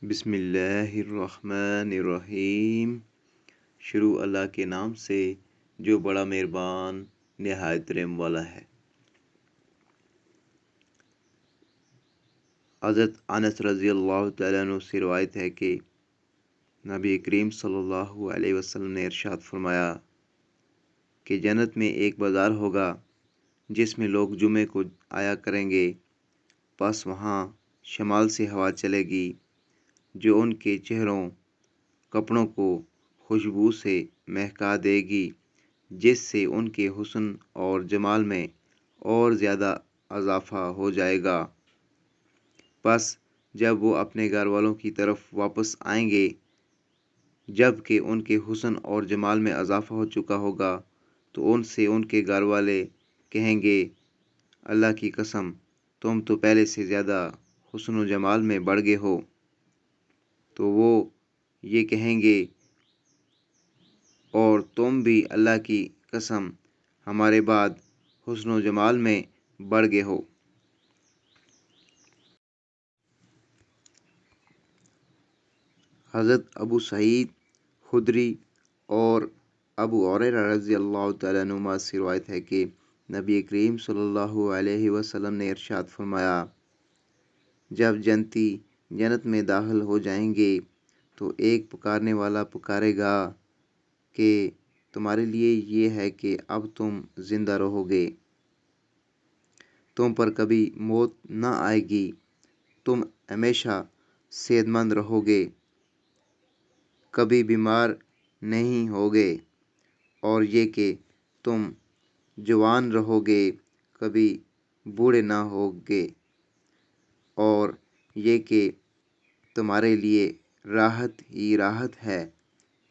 بسم اللہ الرحمن الرحیم۔ شروع اللہ کے نام سے جو بڑا مہربان نہایت رحم والا ہے۔ حضرت انس رضی اللہ تعالیٰ عنہ سے روایت ہے کہ نبی کریم صلی اللہ علیہ وسلم نے ارشاد فرمایا کہ جنت میں ایک بازار ہوگا جس میں لوگ جمعے کو آیا کریں گے، پس وہاں شمال سے ہوا چلے گی جو ان کے چہروں کپڑوں کو خوشبو سے مہکا دے گی، جس سے ان کے حسن اور جمال میں اور زیادہ اضافہ ہو جائے گا۔ پس جب وہ اپنے گھر والوں کی طرف واپس آئیں گے جب کہ ان کے حسن اور جمال میں اضافہ ہو چکا ہوگا، تو ان سے ان کے گھر والے کہیں گے، اللہ کی قسم تم تو پہلے سے زیادہ حسن و جمال میں بڑھ گئے ہو۔ تو وہ یہ کہیں گے، اور تم بھی اللہ کی قسم ہمارے بعد حسن و جمال میں بڑھ گئے ہو۔ حضرت ابو سعید خدری اور ابو ہریرہ رضی اللہ تعالیٰ عنہما سے روایت ہے کہ نبی کریم صلی اللہ علیہ وسلم نے ارشاد فرمایا، جب جنتی جنت میں داخل ہو جائیں گے تو ایک پکارنے والا پکارے گا کہ تمہارے لیے یہ ہے کہ اب تم زندہ رہو گے، تم پر کبھی موت نہ آئے گی، تم ہمیشہ صحت مند رہو گے، کبھی بیمار نہیں ہوگے، اور یہ کہ تم جوان رہو گے، کبھی بوڑھے نہ ہوگے، اور یہ کہ تمہارے لیے راحت ہی راحت ہے،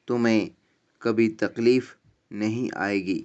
تمہیں کبھی تکلیف نہیں آئے گی۔